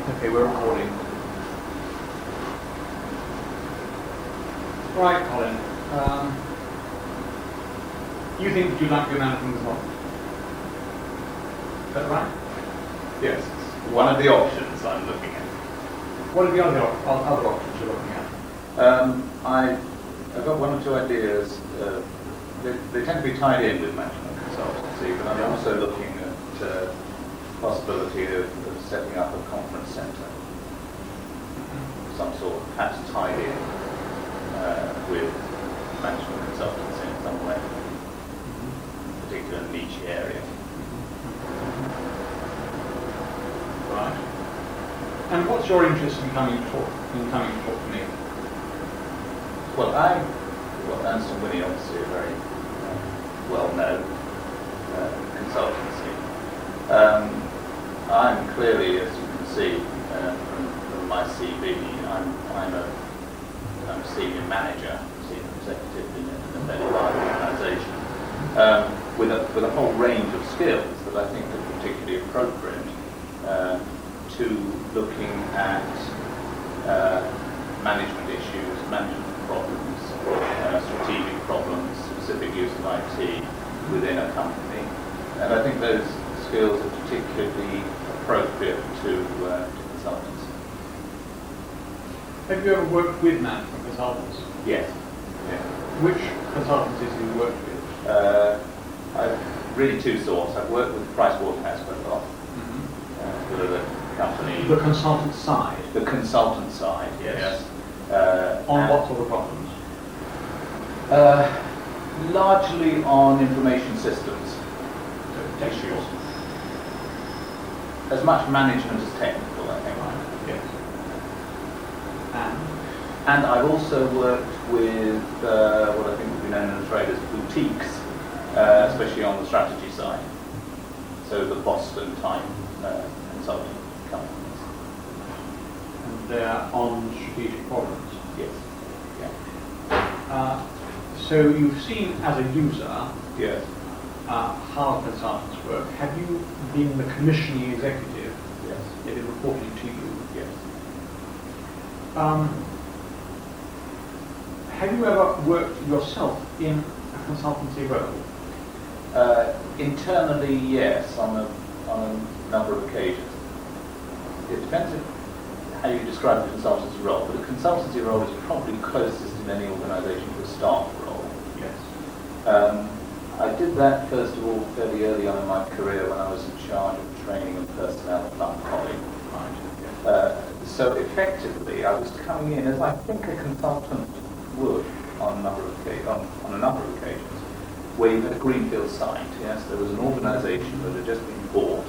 Okay, we're recording. Right, Colin. You think you'd like to be a management consultant? Is that right? Yes, it's one of the options I'm looking at. What are the other options you're looking at? I've got one or two ideas. They tend to be tied in with management consultancy, but I'm also looking at the possibility of setting up a conference centre of some sort, perhaps tied in with management consultancy in some way, particular niche area. Right. And what's your interest in coming to talk to me? Well, Ernst & Winnie obviously a very well-known consultancy. I'm clearly, as you can see from my CV, I'm a senior manager, senior executive in a very large organisation, with a whole range of skills that I think are particularly appropriate to looking at management issues, management problems, strategic problems, specific use of IT within a company. And I think those skills are particularly appropriate to consultants. Have you ever worked with management consultants? Yes. Yeah. Which consultancies have you worked with? I've really two sorts. I've worked with Waterhouse quite a lot. Who are the company. The consultant side? The consultant side, yes. On what sort of problems? Largely on information systems issues. As much management as technical, I think. Right. Yes. And I've also worked with what I think would be known in the trade as boutiques, especially on the strategy side. So the Boston type consulting companies. And they're on strategic problems? Yes. Yeah. So you've seen as a user Yes. how consultants work. Have you been the commissioning executive? Yes. They've been reporting to you? Yes. Have you ever worked yourself in a consultancy role? Internally, yes, on a number of occasions. It depends how you describe the consultancy role, but a consultancy role is probably closest in any organisation to a staff role. Yes. I did that, first of all, fairly early on in my career when I was in charge of training and personnel at London College. Right. So effectively, I was coming in as I think a consultant would on a number of occasions, where you had a greenfield site. Yes, there was an organisation that had just been bought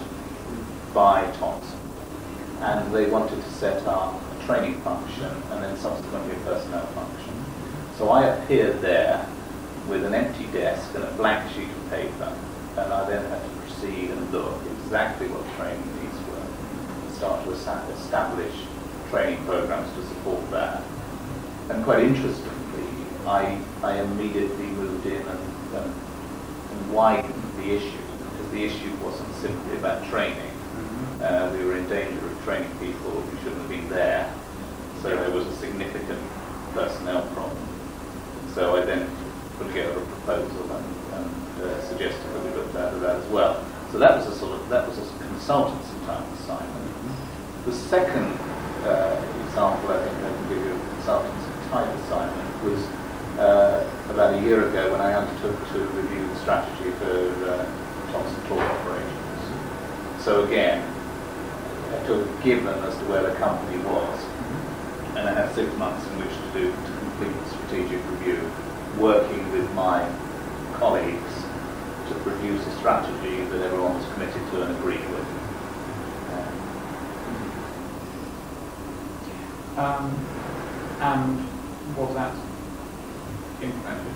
by Thomson, and they wanted to set up a training function and then subsequently a personnel function. So I appeared there with an empty desk and a blank sheet of paper, and I then had to proceed and look exactly what training needs were and start to establish training programs to support that. And quite interestingly, I immediately moved in and widened the issue, because the issue wasn't simply about training. We were in danger of training people who shouldn't have been there, so there was a significant personnel problem. So I then put together a proposal and suggested that we looked at that as well. So that was a consultancy type assignment. The second example I think I can give you of a consultancy type assignment was about a year ago when I undertook to review the strategy for Thomson Tour operations. So again, I took a given as to where the company was, and I had 6 months in which to complete the strategic review, working with my colleagues to produce a strategy that everyone was committed to and agreed with. And was that implemented?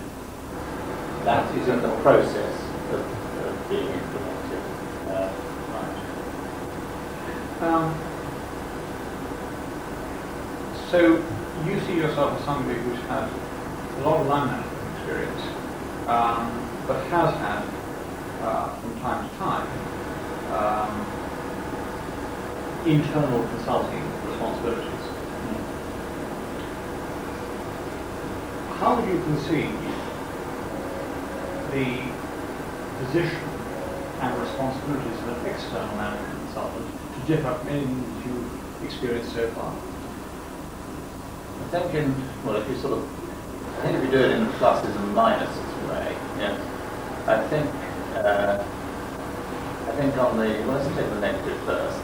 That is in the process of being implemented. Right. So you see yourself as somebody who's had a lot of line management experience, but has had, from time to time, internal consulting responsibilities. How would you conceive the position and responsibilities of an external management consultant to differ from anything that you've experienced so far? I think if you do it in pluses and minuses way, yeah. I think on the, well, let's take the negative first.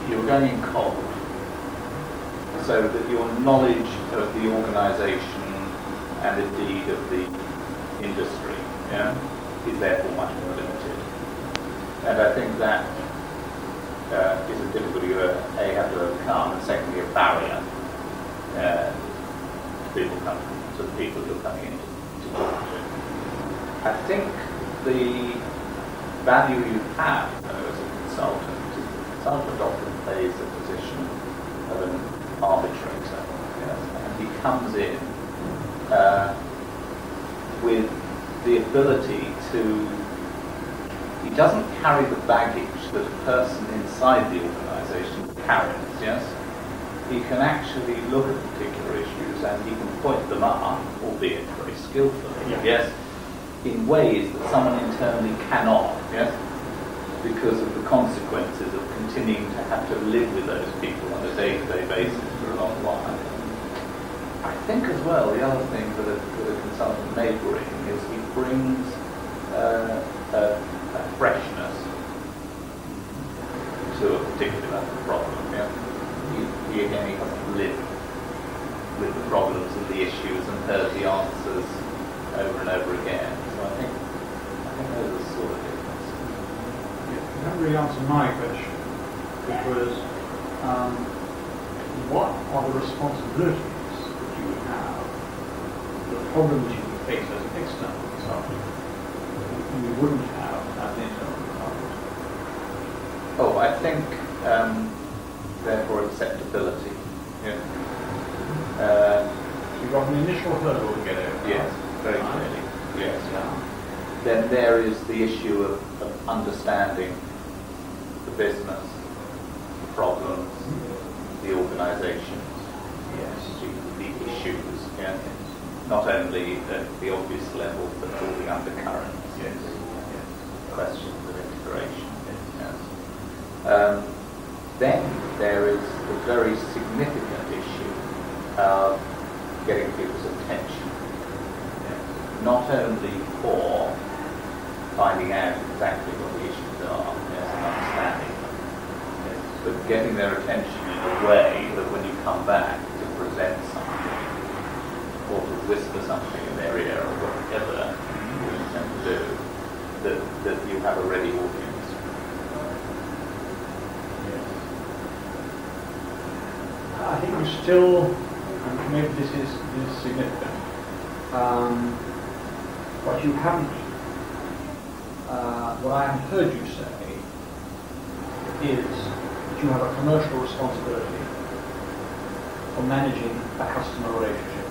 You're going in cold, so that your knowledge of the organisation and indeed of the industry, yeah, is therefore much more limited. And I think that is a difficulty you have to overcome, and secondly a barrier to the people who are coming in to talk to. I think the value you have as a consultant is the consultant often plays the position of an arbitrator, yes, and he comes in with the ability to, he doesn't carry the baggage that a person inside the organisation carries, yes? He can actually look at particular issues and he can point them up, albeit very skillfully, yes, in ways that someone internally cannot, yes, because of the consequences of continuing to have to live with those people on a day-to-day basis for a long while. I think as well, the other thing that a consultant may bring is he brings a freshness to a particular problem. Yeah? He hasn't lived with the problems and the issues and heard the answers over and over again. So I think those are sort of difference. You haven't really answered my question, which was, what are the responsibilities that you would have, the problems you would face as an external consultant that you wouldn't have as an internal consultant? Oh, I think, therefore, acceptability. Yeah. You've got an initial hurdle to get over. Yes, very clearly. Yes. Yeah. Then there is the issue of understanding the business, the problems, the organisations, yes, the issues, yeah. Not only at the obvious level, but all the undercurrents, yes. Questions of integration. Yes. Then there is the very significant issue of getting people's attention. Yes. Not only for finding out exactly what the issues are, yes, and understanding them, yes, but getting their attention in a way that when you come back to present something, or to whisper something in their ear, or whatever you intend to do, that you have a ready audience. I think you still, and maybe this is significant, what you haven't, what I haven't heard you say is that you have a commercial responsibility for managing a customer relationship.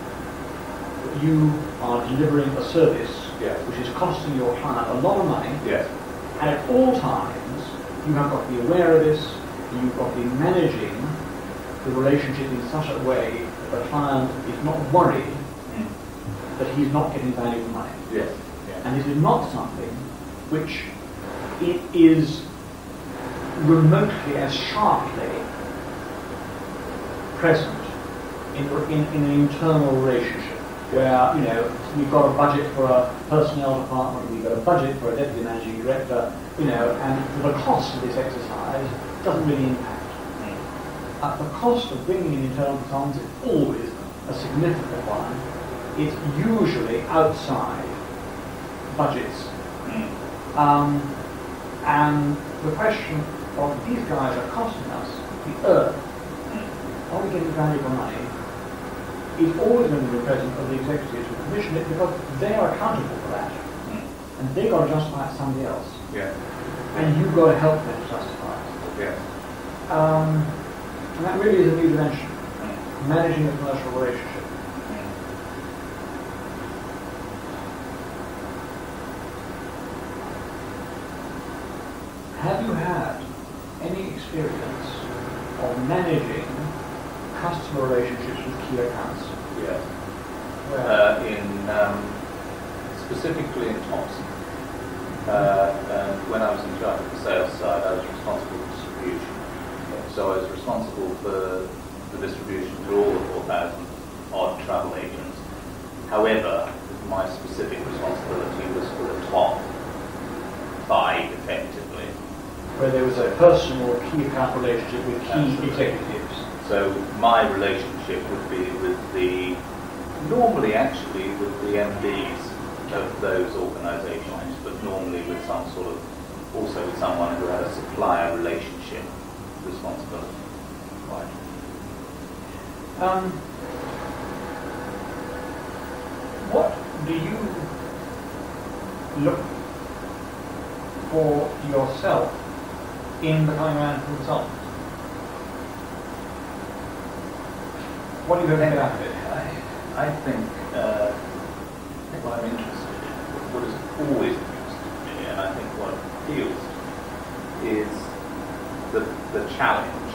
That you are delivering a service, yes, which is costing your client a lot of money, yes, and at all times you have got to be aware of this, and you've got to be managing the relationship in such a way that the client is not worried that he's not getting value for money. yes, yes. And this is not something which it is remotely as sharply present in an internal relationship where, we've got a budget for a personnel department, we've got a budget for a deputy managing director, and the cost of this exercise doesn't really impact. The cost of bringing in internal consultants is always a significant one. It's usually outside budgets. And the question of these guys are costing us the earth. Are we getting value for money? Is always going to be present of the executives who commission it because they are accountable for that. And they've got to justify it to somebody else. Yeah. And you've got to help them to justify it. Yeah. And that really is a new dimension, managing a commercial relationship. Have you had any experience of managing customer relationships with key accounts? Yes. Specifically in Thompson. When I was in charge of the sales side, I was responsible for distribution. So I was responsible for the distribution to all the 4,000 odd travel agents. However, my specific responsibility was for the top 5 effectively. Where there was a personal key account relationship with key executives. So my relationship would be with normally actually with the MDs of those organisations, but normally with also with someone who had a supplier relationship responsibility. Right. What do you look for yourself in becoming a management consultant? What do you hope to get out of it? I think what I'm interested in, what has always interested me, and I think what appeals is the challenge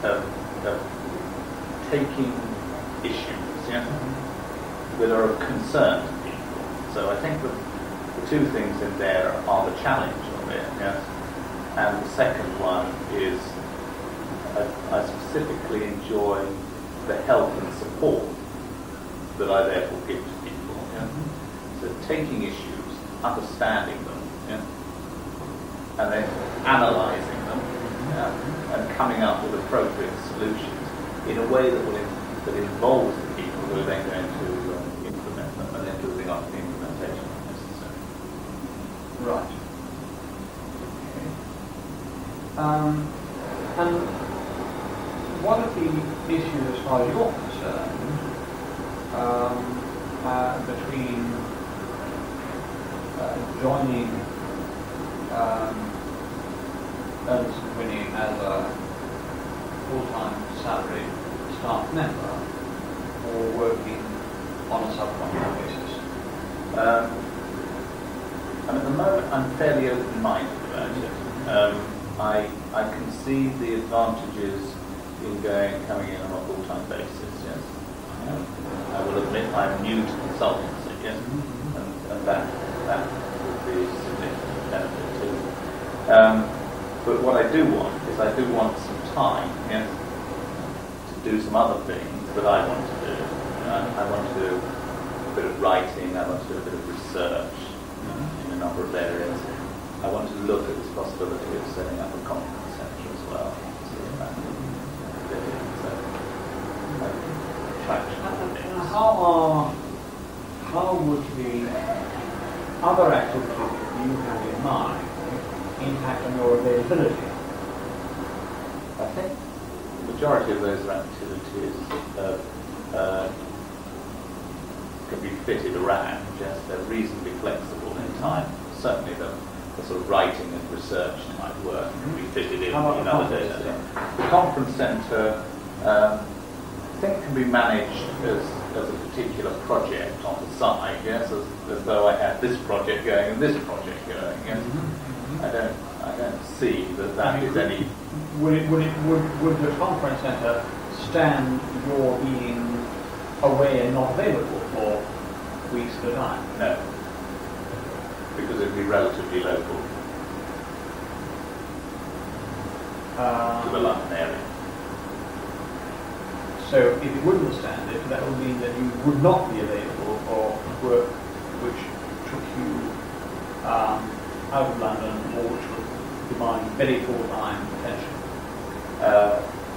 of taking issues, that are of concern to people. So I think that the 2 things in there are the challenge of it, and the second one is I specifically enjoy the help and support that I therefore give to people. So taking issues, understanding them, and then analysing them, and coming up with appropriate solutions in a way that involves the people who are then going to implement them, and then moving on to the implementation if necessary. Right. Okay. And one of the issues, as far as you're concerned, between joining Ernst & Winning as a full-time salaried staff member or working on a subcontract basis? And at the moment I'm fairly open-minded about it. I can see the advantages in coming in on a full-time basis, yes. I will admit I'm new to consultancy, yes, and that would be a significant benefit too. But what I do want is some time, yes, to do some other things that I want to do. I want to do a bit of writing, I want to do a bit of research in a number of areas. I want to look at this possibility of setting up a conference centre as well. How would the other activities that you have in mind impact on your availability? I think the majority of those activities can be fitted around, just they're reasonably flexible in time. Certainly the sort of writing and research type work can be fitted in other days. The conference centre I think can be managed as a particular project on the side, yes, as though I had this project going and this project going. Yes. I don't see that is any. Would the conference centre stand your being away and not available for weeks at a time? No, because it would be relatively local to the London area. So if it wouldn't stand it, that would mean that you would not be available for work which took you out of London or which would demand very full-time attention.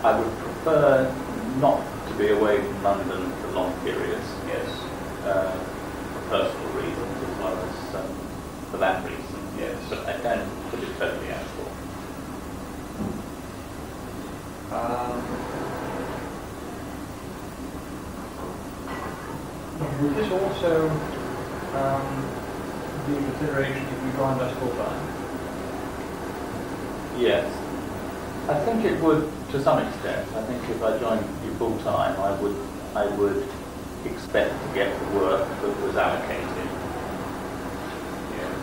I would prefer not to be away from London for long periods. Yes. For personal reasons as well as for that reason. Yes. But I don't put it totally out for. Would this also be a consideration if you joined us full-time? Yes. I think it would to some extent. I think if I joined you full-time, I would expect to get the work that was allocated. Yes.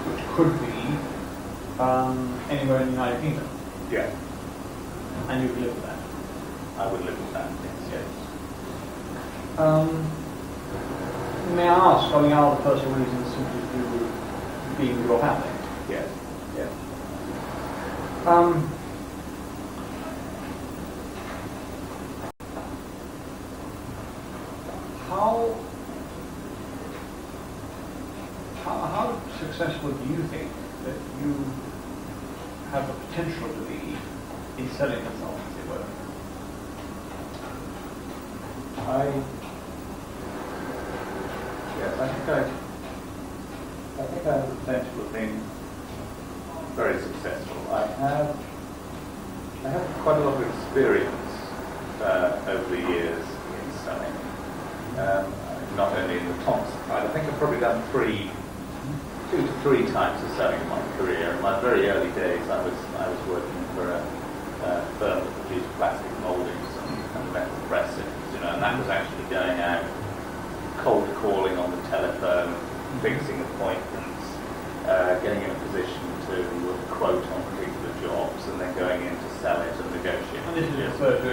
Which could be anywhere in the United Kingdom. Yeah, And you can live with that. I would live with that. Yes. May I ask, are the personal reasons simply to do with being with your family? Yes. Yes. How successful do you think that you have the potential to be in selling consultancy work? Yes, I think I have the potential of being very successful. I have quite a lot of experience over the years in selling. Not only in the Thompson side, I think I've probably done 2 to 3 types of selling in my career. In my very early days, I was working for a firm that produced plastic moldings and metal pressings, and that was actually going out, cold calling on the telephone, fixing appointments, getting in a position to quote on particular jobs, and then going in to sell it and negotiate. And this is referred to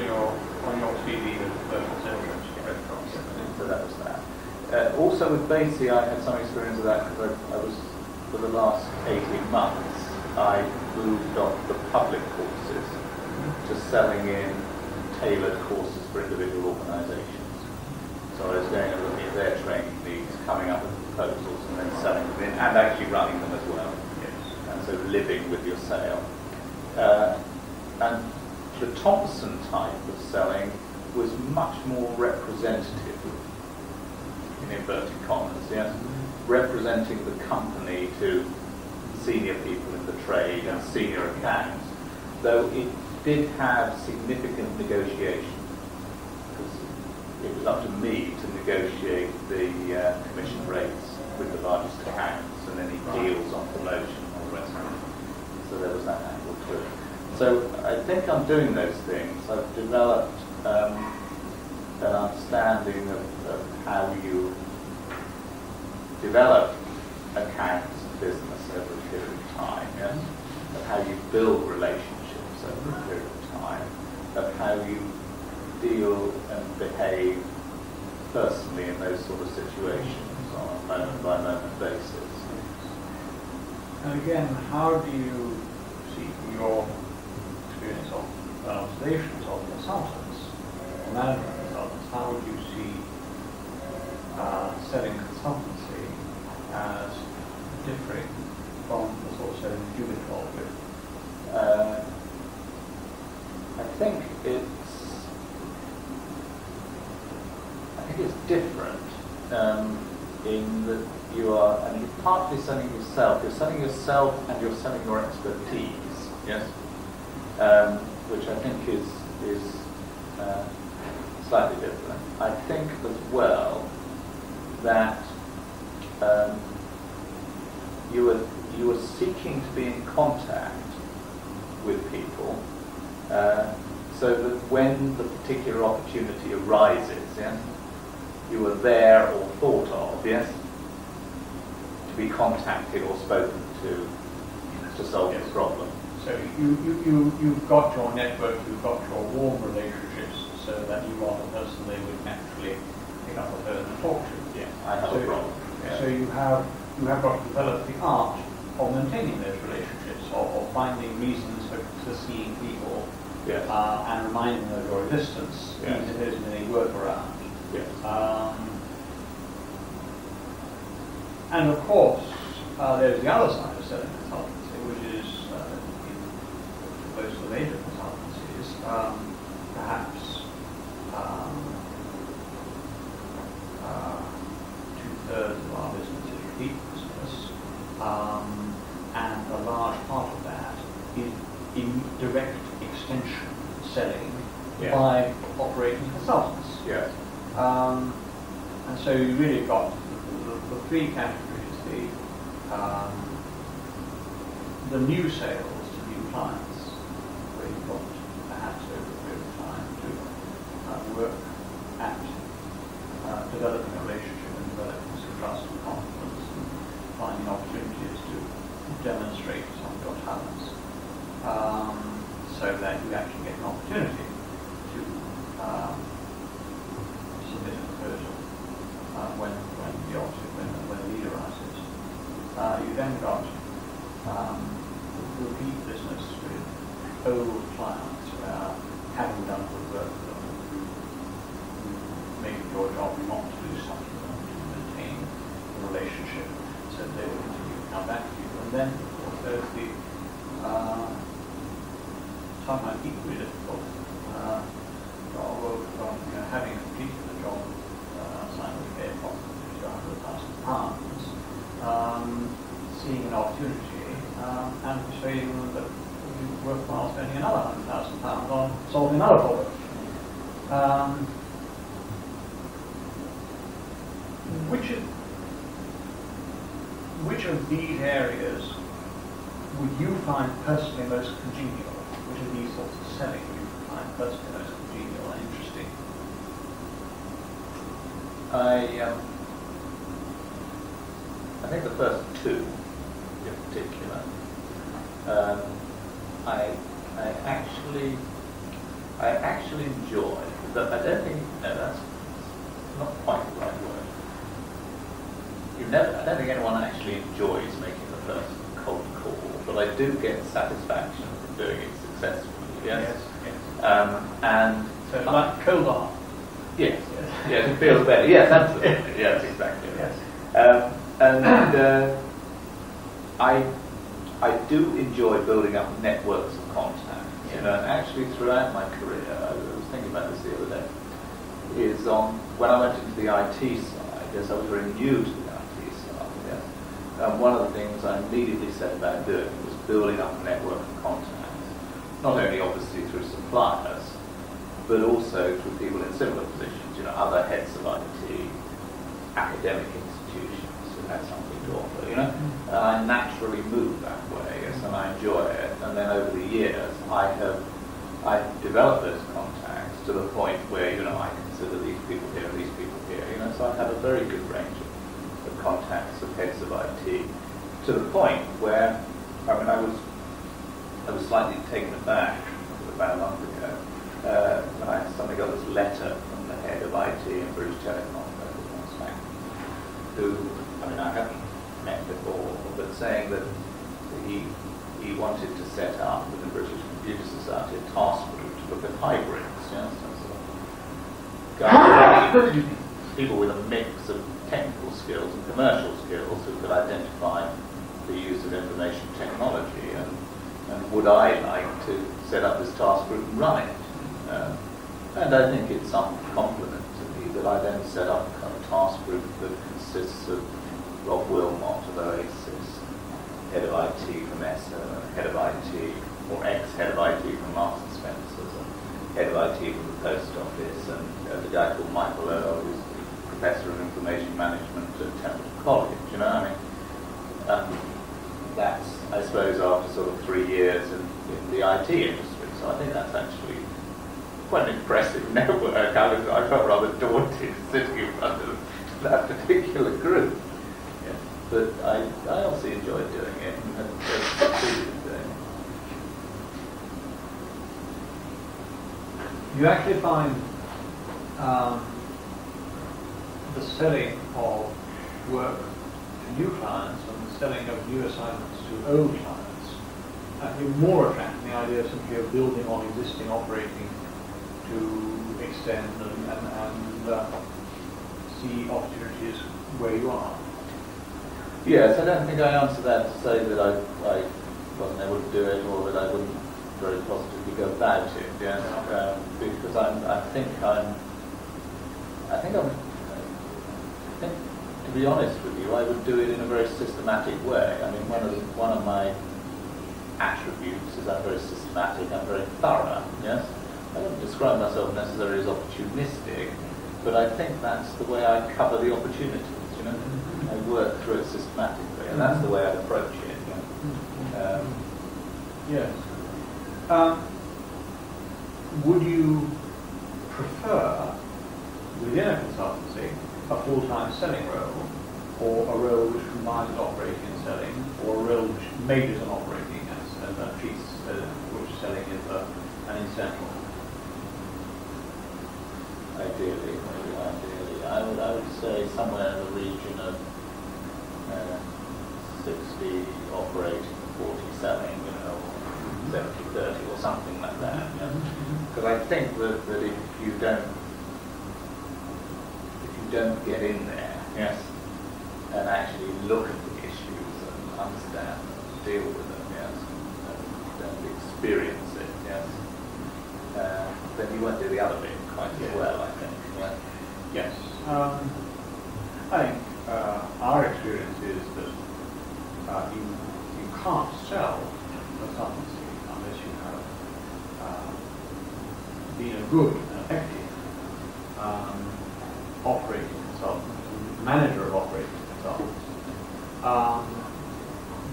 on your CV as personal sales reps. So that was that. Also with Basie, I had some experience of that because I was, for the last 18 months, I moved off the public courses to selling in tailored courses for individual organisations. So I was going and looking at their training needs, coming up with proposals and then selling them in, and actually running them as well. Yes. And so living with your sale. And the Thompson type of selling was much more representative, in inverted commas, yes, representing the company to senior people in the trade and senior accounts, though it did have significant negotiation, because it was up to me to negotiate the commission rates with the largest accounts and any deals on promotion and all the rest of it. So there was that angle to it. So I think I'm doing those things. I've developed an understanding of how you develop accounts and business over a period of time, yes? Of how you build relationships over a period of time, of how you deal and behave personally in those sort of situations on a moment-by-moment basis. And again, how do you see your experience of observations of consultants, or management consultants, how would you see selling consultancy as differing from the sort of selling you've been involved with? I think it's different in that you are, and you're partly selling yourself. You're selling yourself and you're selling your expertise. Yes, which I think is slightly different. I think as well that you are seeking to be in contact with people, so that when the particular opportunity arises, yes, you are there or thought of, yes, to be contacted or spoken to solve the problem. So you've got your network, you've got your warm relationships, so that you are the person they would naturally pick up the phone and talk to. Yeah, I have a problem. Yeah. So you have got to develop the art of maintaining those relationships, of finding reasons for seeing people, yes, and reminding them of your existence, yes, even if there isn't any workaround. Yes. And of course, there's the other side of selling consultancy, which is in most of the major consultancies, perhaps 2/3 of our business is repeat business, and a large part of that is in direct extension selling, yes, by operating consultants. Yes. And so you really got the 3 categories: the new sales to new clients, where you've got perhaps over a period of time to work at developing a relationship and developing some trust and confidence and finding opportunities to demonstrate demonstrate some of your talents, so that you actually get an opportunity to submit a proposal when the need arises. You then got repeat business with old clients where, having done good work for them, you made your job not to do something for them, to maintain the relationship, so they will continue to come back to you. And then, of course, there's the sometimes equally difficult job of having completed the job, simultaneously approximately £100,000, seeing an opportunity and persuading them that it would be worthwhile spending another £100,000 on solving another problem. Which of these areas would you find personally most congenial? Which of these sorts of selling would you find personally most congenial and interesting? I think the first two in particular, I actually enjoy, but I don't think, no, that's not quite the right word. I don't think anyone actually enjoys making the first cold call, but I do get satisfaction from doing it successfully. Yes. And so it's like cold arm. Yes. Yes, it feels better. Yes, absolutely. Yes, exactly. Yes. And I do enjoy building up networks of contacts. Yeah. You know, and actually throughout my career, I was thinking about this the other day, is when I went into the IT side, yes, I was very new to the IT side, yes. And one of the things I immediately set about doing was building up a network of contacts, not only obviously through suppliers, but also through people in similar positions, you know, other heads of IT, academic institutions who had something to offer, you know. And I naturally move that way, yes, and I enjoy it. And then over the years, I've developed those contacts to the point where, you know, I consider these people here and these people here, you know. So I have a very good range of contacts of heads of IT, to the point where, I mean, I was slightly taken aback about a month ago when I suddenly got this letter from the head of IT in British Telecom, who, I mean, I haven't met before, but saying that he wanted to set up with the British Computer Society a task group to look at hybrids, you know, so people with a mix of technical skills and commercial skills who could identify the use of information technology, and would I like to set up this task group and run it? And I think it's some compliment to me that I then set up a task group that consists of Rob Wilmot of Oasis, head of IT from ESSA, head of IT, or ex-head of IT from Marks and Spencer's, and head of IT from the Post Office, and the guy called Michael Earle, who's the Professor of Information Management at Templeton College, you know, I mean, that's, I suppose, after sort of 3 years in the IT industry, so I think that's actually quite an impressive network. I felt rather daunted sitting in front of that particular group. Yeah. But I obviously enjoyed doing it and have succeeded in doing it. You actually find the selling of work to new clients and the selling of new assignments to old clients actually more attractive than the idea simply of building on existing operating to extend and see opportunities where you are. Yes, I don't think I answered that to say that I wasn't able to do it or that I wouldn't very positively go about it. Yes, because I think to be honest with you, I would do it in a very systematic way. I mean, one of my attributes is I'm very systematic. I'm very thorough. Yes. I don't describe myself necessarily as opportunistic, but I think that's the way I cover the opportunities, you know. I work through it systematically, and that's the way I approach it. You know? Yes. Would you prefer, within a consultancy, a full-time selling role, or a role which combines operating and selling, or a real majors and operating as a piece, which selling is an incidental. Ideally, I would say somewhere in the region of 60 operating, 40 selling, 70-30 or something like that. Because I think that if you don't get in there, yes, and actually look at the issues and understand them, deal with them, yes, and experience it, yes, then you won't do the other bit quite as well, I think. Yeah. Yes. I think our experience is that you can't sell consultancy unless you have been a good and effective operating consultant, manager of operating consultants,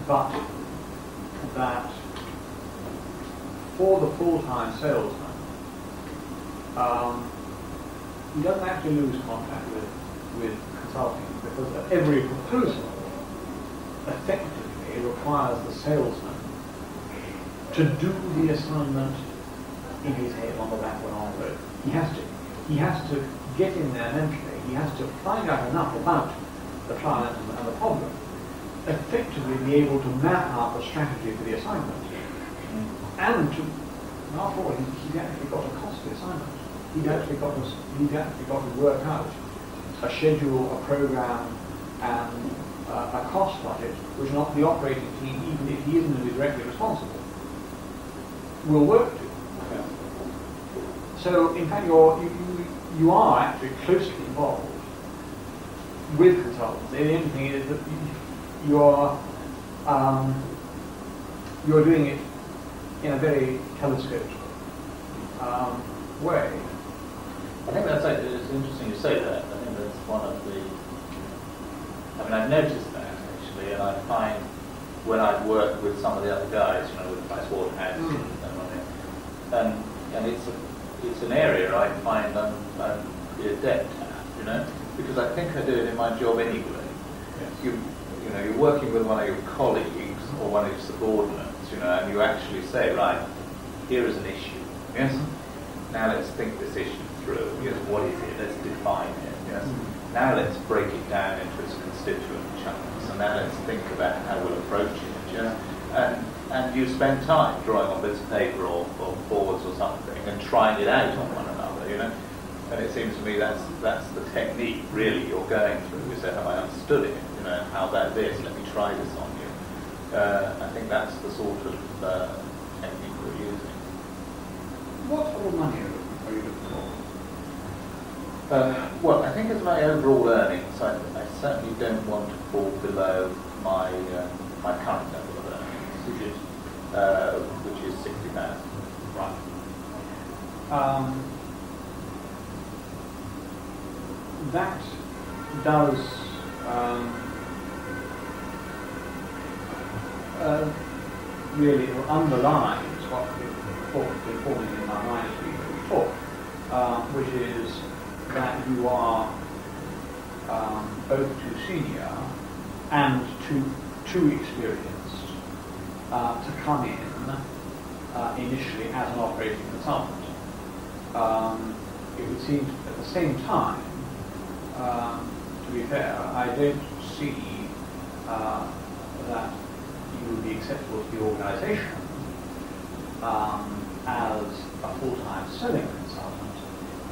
but that for the full-time salesman, he doesn't actually lose contact with consulting, because every proposal effectively requires the salesman to do the assignment in his head on the back of an envelope. He has to get in there mentally. He has to find out enough about the client and the problem, effectively be able to map out the strategy for the assignment, and after all, he's actually got to cost the assignment. He's actually got to work out a schedule, a program, and a cost budget, which not the operating team, even if he isn't directly responsible, will work to. Yeah. So, in fact, you are actually closely involved with consultants. The only thing is that you're doing it in a very telescoped way. I think it's interesting you say that. I think that's one of the. I mean, I've noticed that actually, and I find when I've worked with some of the other guys, with Waterhouse and it's an area I find I'm pretty adept at, because I think I do it in my job anyway. Yes. You're working with one of your colleagues or one of your subordinates, and you actually say, right, here is an issue. Yes. Now let's think this issue through. Yes, what is it? Let's define it. Yes. Now let's break it down into its constituent chunks, and now let's think about how we'll approach it. Yes. And you spend time drawing on bits of paper or boards or something and trying it out on one another. And it seems to me that's the technique really you're going through. You say, have I understood it? How about this? Let me try this on you. I think that's the sort of technique we're using. What sort of money are you looking for? Well, I think as my overall earnings, I certainly don't want to fall below my current level of earnings, which is 60,000. Right. That does really underlines what we've been forming in my mind as we talk, which is that you are both too senior and too experienced to come in initially as an operating consultant. It would seem at the same time, to be fair, I don't see that you would be acceptable to the organisation as a full-time selling consultant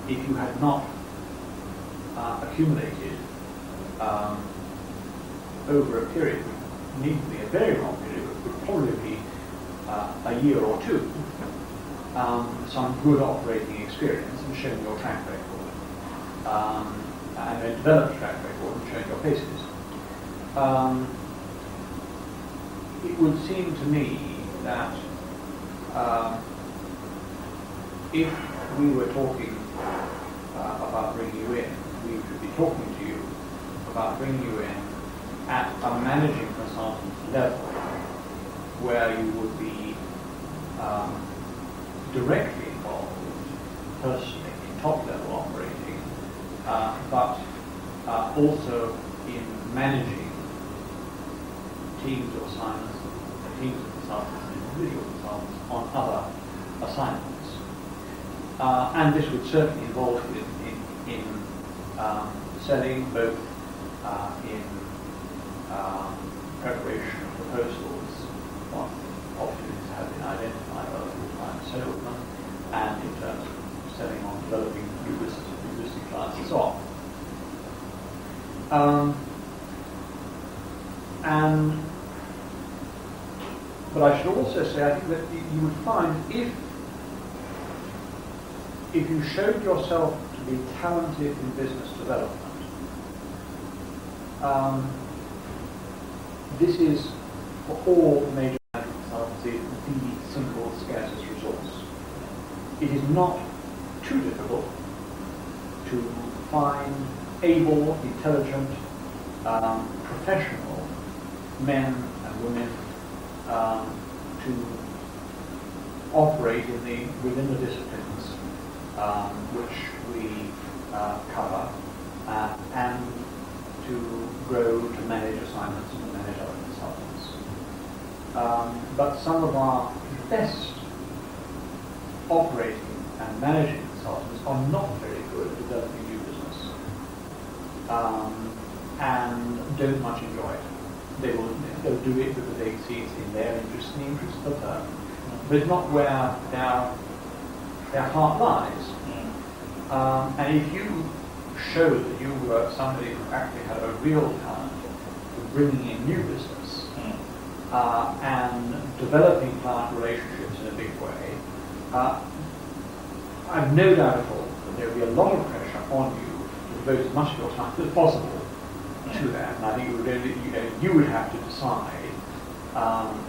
if you had not accumulated over a period, need to be a very long period, it would probably be a year or two, some good operating experience and showing your track record, and a developed track record and showing your cases. It would seem to me that if we were talking about bringing you in, we would be talking to you about bringing you in at a managing consultant level, where you would be directly involved, personally, in top-level operating, but also in managing teams of assignments, teams of consultants, and individual consultants on other assignments. And this would certainly involve in selling, both in preparation of proposals, what opportunities have been identified by the full-time salesman, and in terms of selling on developing new business with existing clients and so on. But I should also say, I think that you would find if you showed yourself to be talented in business development, this is, for all major management consultancies, the single scarcest resource. It is not too difficult to find able, intelligent, professional men and women to operate within the disciplines which we cover, and to grow, to manage assignments, and to manage other consultants. But some of our best operating and managing consultants are not very good at developing new business, and don't much enjoy it. They'll do it because they see it's in their interest and the interest of the firm, but it's not where their heart lies. And if you showed that you were somebody who actually had a real talent for bringing in new business and developing client relationships in a big way, I've no doubt at all that there will be a lot of pressure on you to devote as much of your time as possible to that. And I think you would have to decide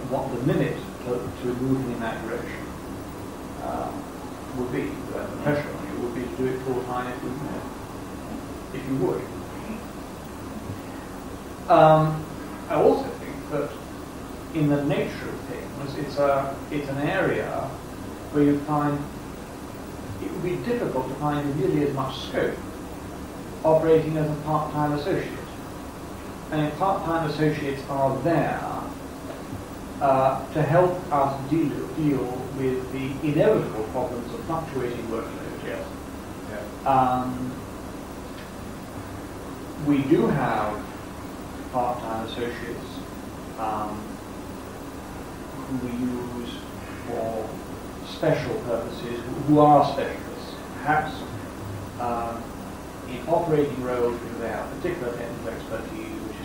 what the limit to moving in that direction would be. The pressure on you would be to do it full time if you would. I also think that in the nature of things, it's an area where you find it would be difficult to find really as much scope operating as a part-time associate. And part-time associates are there to help us deal with the inevitable problems of fluctuating workload. Yes. Yeah. We do have part-time associates who we use for special purposes, who are specialists, perhaps in operating roles because they have particular technical expertise, which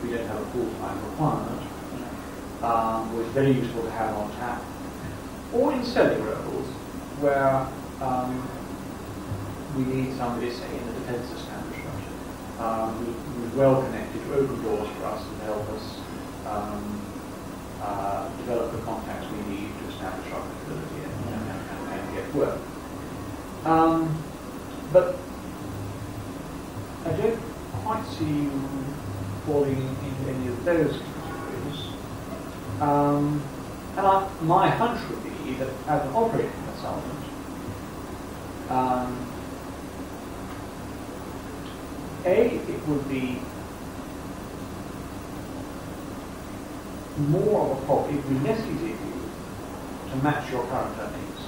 we don't have a full-time requirement, was very useful to have on tap, or in selling roles where we need somebody, say, in the defence establishment who's well connected to open doors for us and help us develop the contacts we need to establish our credibility and get work. But I don't quite see you falling into any of those categories. And my hunch would be that as an operating consultant, it would be more of a problem, it would be less easy for you to match your current earnings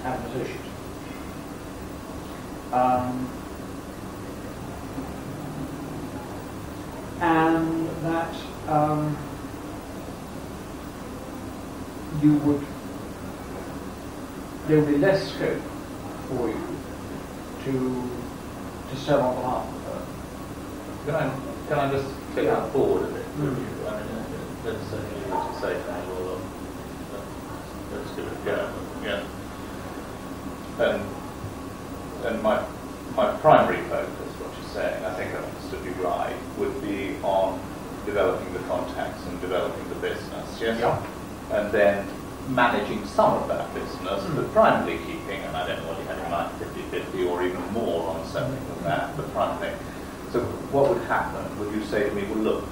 as an associate. And that there would be less scope for you to sell on behalf of the firm. Can I just take that forward a bit? I mean, there's something you to say to me, well, let's give it a go. Yeah. And my primary focus, what you're saying, I think I understood you right, would be on developing the contacts and developing the business, yes? Yeah. And then managing some of that business, but primarily keeping, and I don't know what you had in mind, 50-50 or even more on something than that, but primarily. So what would happen? Would you say to me, well, look,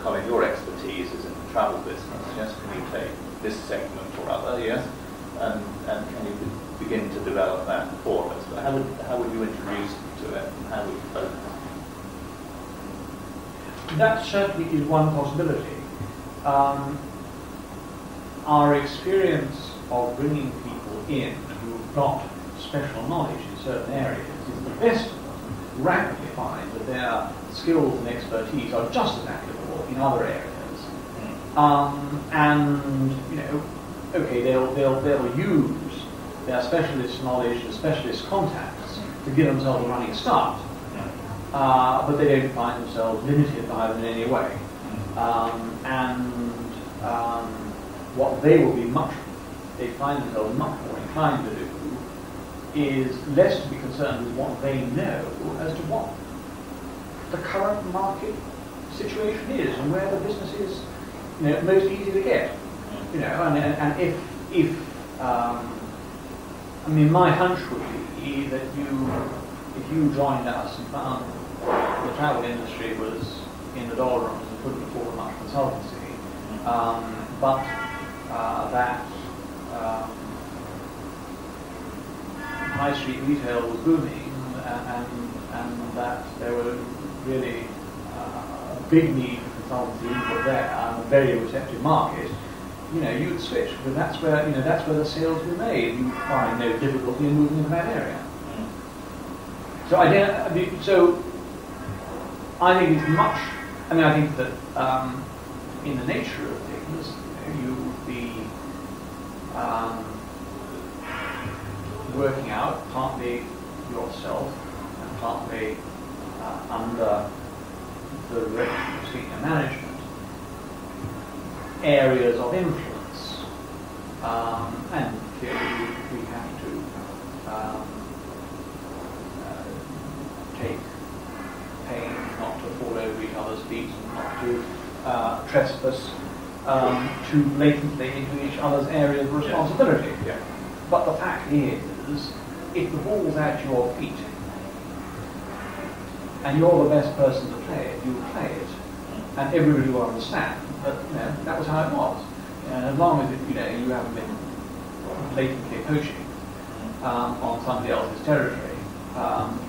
Colin, your expertise is in the travel business, yes? Can you take this segment or other, yes? And can you begin to develop that for us? But how would you introduce to it? And how would you focus? that certainly is one possibility. Our experience of bringing people in who've got special knowledge in certain areas is the best of them rapidly find that their skills and expertise are just as applicable in other areas. And okay, they'll use their specialist knowledge, their specialist contacts to give themselves a running start, but they don't find themselves limited by them in any way. What they find themselves much more inclined to do is less to be concerned with what they know as to what the current market situation is and where the business is most easy to get. And if my hunch would be that if you joined us and found the travel industry was in the doldrums and couldn't afford much consultancy, but that high street retail was booming and that there were really a big need for consultancy input there and a very receptive market, you'd switch because that's where the sales were made. You find no difficulty in moving into that area. So I think it's much. I think that in the nature of things, you would be working out partly yourself and partly under the direction of senior management areas of influence, and clearly we have to take pains not to fall over each other's feet and not to trespass too blatantly into each other's areas of responsibility. Yeah. But the fact is, if the ball's at your feet and you're the best person to play it, you play it, and everybody will understand that that was how it was. And as long as you haven't been blatantly poaching on somebody else's territory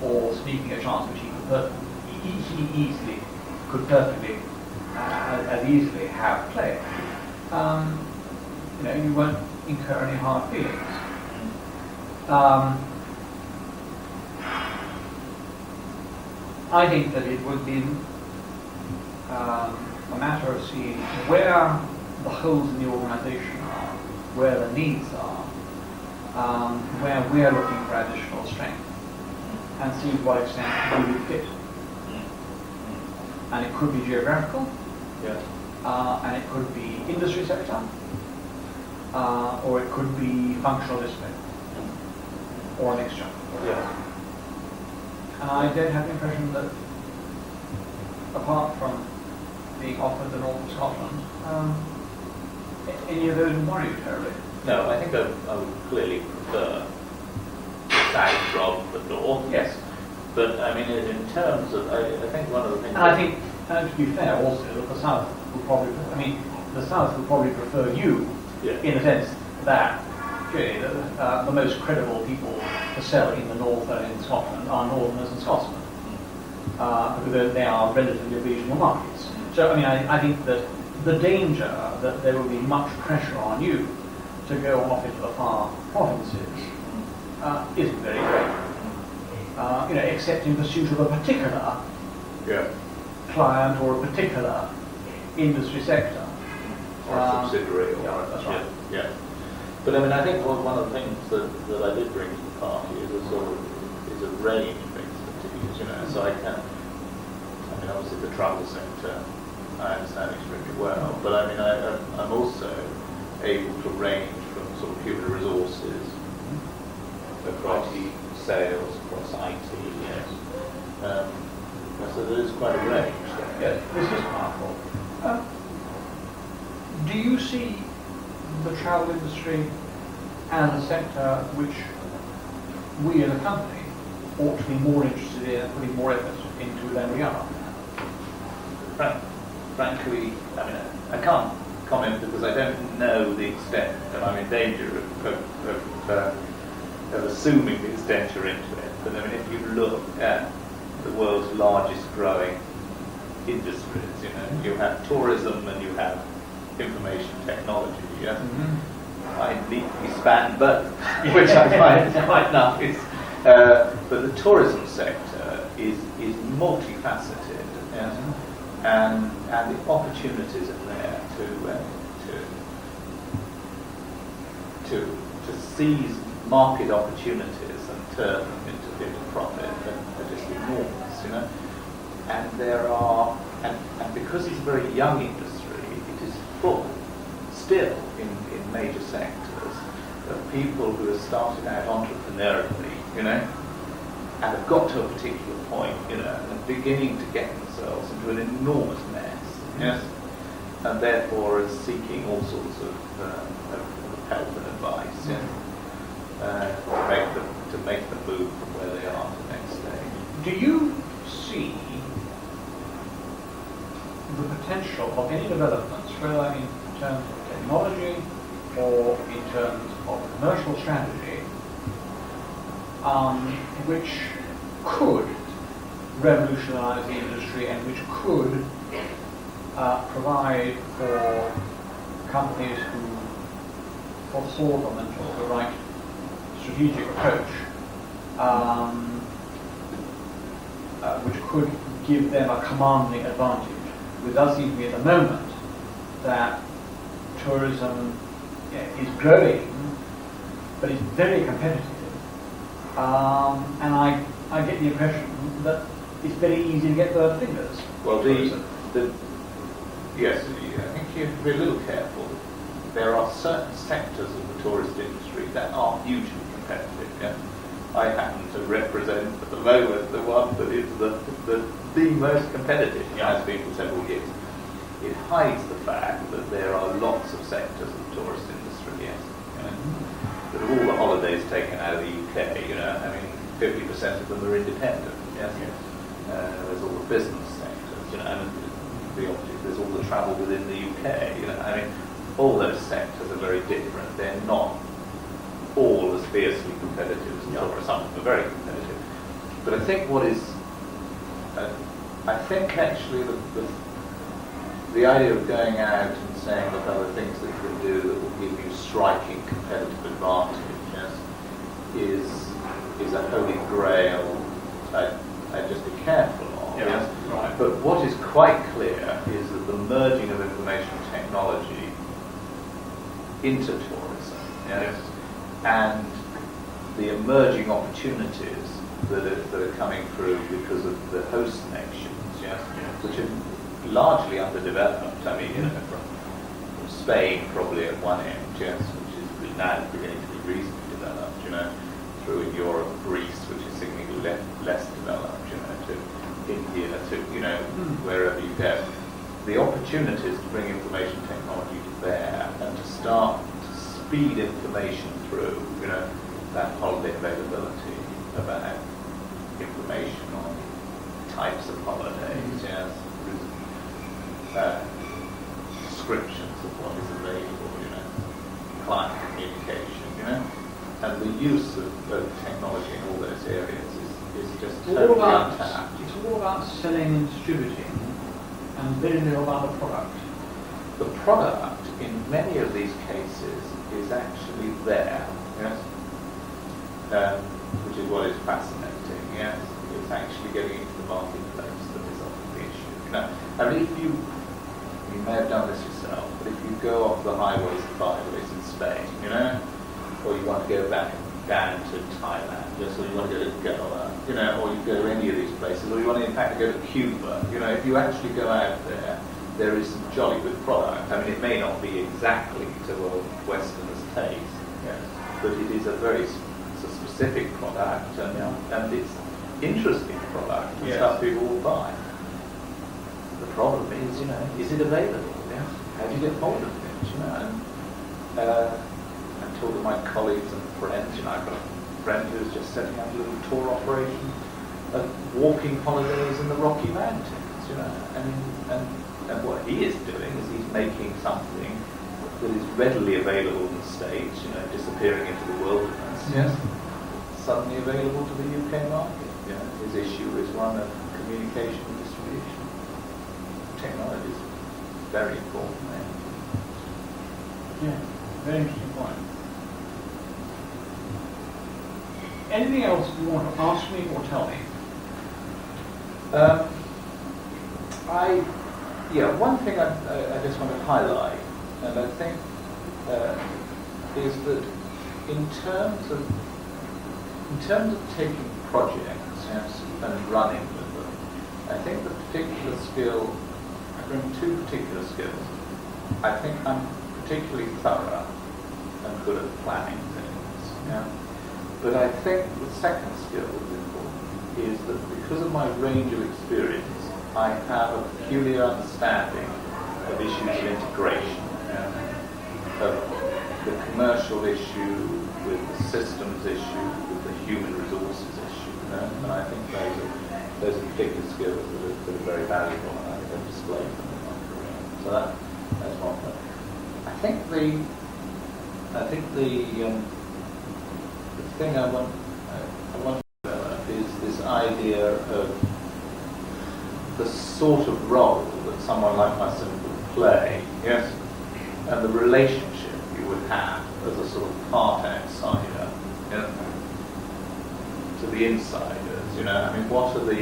or sneaking a chance which he could perfectly as easily have played, you won't incur any hard feelings. I think that it would be a matter of seeing where the holes in the organisation are, where the needs are, where we're looking for additional strength, and see to what extent we would fit. And it could be geographical, and it could be industry sector, or it could be functional discipline, or a mixture. And I don't have the impression that, apart from being offered the north of Scotland, any of those would worry you terribly. No, I think I would clearly prefer the south rather than the north. Yes. But in terms of, I think one of the things. And I think, to be fair, also that the south would probably, prefer you, in the sense that clearly the most credible people to sell in the north and in Scotland are Northerners and Scotsmen, because they are relatively regional markets. So I think that the danger that there will be much pressure on you to go off into the far provinces isn't very great. Except in pursuit of a particular client or a particular industry sector. Or a subsidiary. That's right. Yeah. But I think one of the things that I did bring to the party is a range of expertise, so I can, obviously the travel sector I understand extremely well, but I'm also able to range from sort of human resources across sales, across IT, so there is quite a range there. Yes, this is powerful. Do you see the travel industry as a sector which we as a company ought to be more interested in and putting more effort into than we are? Frankly, I can't comment because I don't know the extent, and I'm in danger of assuming the extent you're into it. But if you look at the world's largest growing industries. You know, you have tourism and you have information technology. Yeah? Mm-hmm. I neatly span both, which I find quite nice. But the tourism sector is multifaceted, yes? And the opportunities are there to seize market opportunities and turn them into profit are just enormous, you know. And there are, and because it's a very young industry, it is full still in major sectors of people who have started out entrepreneurially, you know, and have got to a particular point, you know, and are beginning to get themselves into an enormous mess, yes, and therefore are seeking all sorts of help and advice, yeah, to make them move from where they are to the next stage. Do you see the potential of any developments, whether in terms of technology or in terms of commercial strategy, which could revolutionise the industry and which could provide for companies who foresaw them and took the right strategic approach, which could give them a commanding advantage? It does seem to me at the moment that tourism is growing, but it's very competitive, and I get the impression that it's very easy to get bird fingers. Well, yes, I think you have to be a little careful. There are certain sectors of the tourist industry that are hugely competitive. Yeah? I happen to represent at the moment the one that is the most competitive, has been for several years. It hides the fact that there are lots of sectors of the tourist industry, yes. You know, that of all the holidays taken out of the UK, you know, I mean, 50% of them are independent, yes. There's all the business sectors, you know, and there's all the travel within the UK, you know, I mean, all those sectors are very different. They're not all as fiercely competitive as tourists. Some of them are very competitive. But I think what is, I think actually the idea of going out and saying that other things that you can do that will give you striking competitive advantage, yes, is a holy grail I'd just be careful of. Yes. Right. But what is quite clear is that the merging of information technology into tourism, yes, and the emerging opportunities that are coming through because of the host nations, yes, which are largely underdeveloped. I mean, you know, from Spain probably at one end, yes, which is now beginning to be reasonably developed, you know, through in Europe, Greece, which is significantly less developed, you know, to India, to, you know, wherever you go. The opportunities to bring information technology to bear and to start to speed information through, you know, that holiday availability, about information on types of holidays, yes, descriptions of what is available, you know, client communication, you know, and the use of technology in all those areas is just totally untapped. It's all about selling and distributing, and very little about the product. The product, in many of these cases, is actually there, yes, which is what is fascinating, yes. It's actually getting into the marketplace that is often the issue. You know, I mean, if you may have done this yourself, but if you go off the highways and byways in Spain, you know, or you want to go back down to Thailand, yes, or you want to go to Goa, you know, or you go to any of these places, or you want to in fact go to Cuba, you know, if you actually go out there is some jolly good product. I mean, it may not be exactly to a Westerner's taste, yes, but it is a very specific product, and it's interesting product, and stuff people will buy. The problem is, you know, is it available? Yeah? How do you get hold of it? You know, and I'm talking to my colleagues and friends. You know, I've got a friend who's just setting up a little tour operation of walking holidays in the Rocky Mountains. You know, and what he is doing is he's making something that is readily available in the States. You know, disappearing into the wilderness. Yes. Suddenly available to the UK market. You know, his issue is one of communication and distribution. is very important. Yeah, very interesting point. Anything else you want to ask me or tell me? One thing I just want to highlight, and I think is that in terms of taking projects, yes, and running with them, I think the particular skill, I bring two particular skills. I think I'm particularly thorough and good at planning things. Yeah. But I think the second skill that's important is that because of my range of experience, I have a peculiar understanding of issues of integration, of the commercial issue with the systems issue, with the human resources issue, and I think those are particular skills that are very valuable, and I think I've displayed them in my career. So that's one thing. I think the thing I want to develop is this idea of the sort of role that someone like myself would play, yes, and the relationship you would have as a sort of part outsider, to the insiders. I mean, what are the?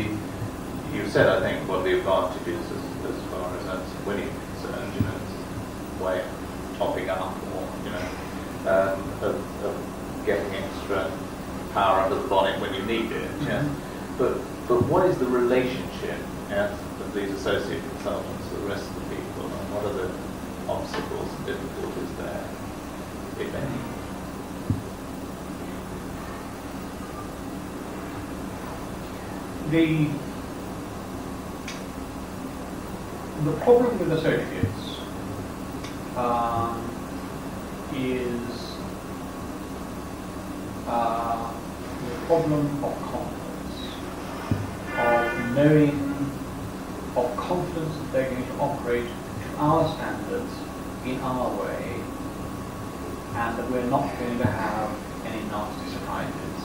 You said, I think, what are the advantages as far as that's winning concerned. It's a way of topping up, or of getting extra power under the bonnet when you need it. Yeah. But what is the relationship of these associate consultants to the rest of the people, and what are the obstacles and difficulties there, if any? The problem with associates is the problem of confidence, of knowing, of confidence that they're going to operate to our standards in our way, and that we're not going to have any nasty surprises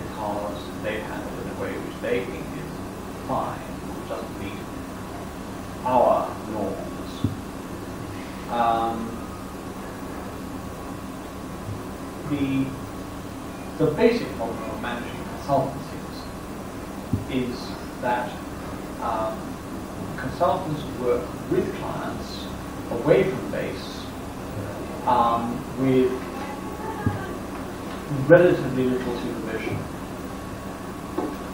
because they've handled it in a way which they think is fine, which doesn't meet our norms. The basic problem of managing consultancies is that consultants work with clients away from base with relatively little supervision,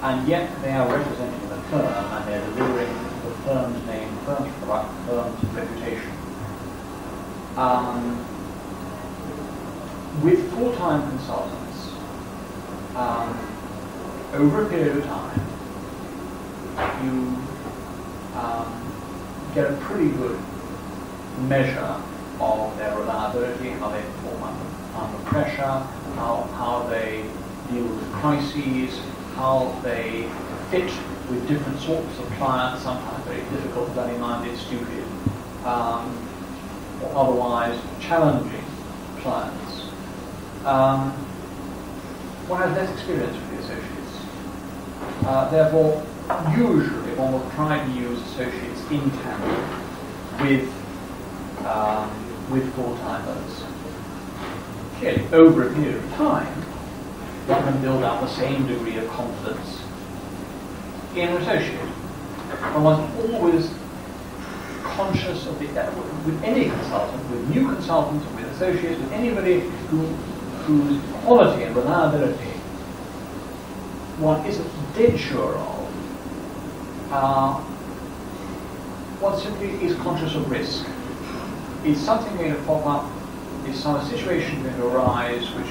and yet they are representing the firm and they're delivering the firm's name, firm's product, firm's reputation. With full-time consultants, over a period of time, you get a pretty good measure of their reliability, how they perform under pressure, how they deal with crises, how they fit with different sorts of clients, sometimes very difficult, bloody-minded, stupid, or otherwise challenging clients. One has less experience with the associates. Therefore, usually one will try to use associates in tandem with full-timers. Clearly, over a period of time, one can build up the same degree of confidence in an associate. And one's always conscious of with any consultant, with new consultants, with associates, with anybody whose quality and reliability one isn't dead sure of, one simply is conscious of risk. Is something going to pop up? Is some situation going to arise which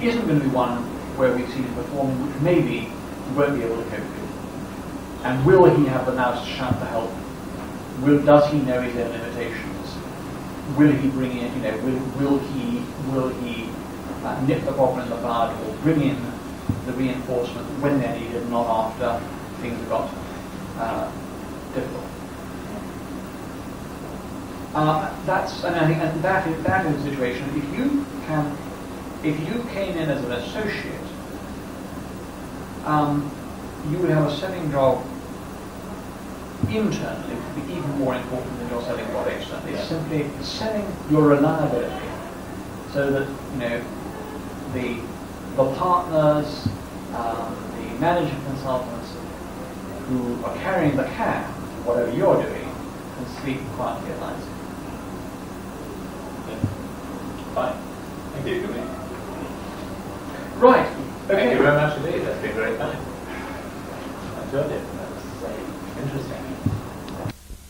isn't going to be one where we've seen him performing, which maybe he won't be able to cope with? And will he have the nous to shout for help? Does he know his own limitations? Will he bring in, will he nip the problem in the bud, or bring in the reinforcement when they're needed, not after things have got difficult? And I think that is the situation. If you came in as an associate, you would have a selling job internally could be even more important than your selling what externally. Yeah. It's simply selling your reliability, so that the partners, the management consultants who are carrying the can, whatever you're doing, can sleep quietly at night. Yeah. Fine. Thank you. Right. Okay. Thank you very much indeed. That's been very fun. I enjoyed it. That's interesting.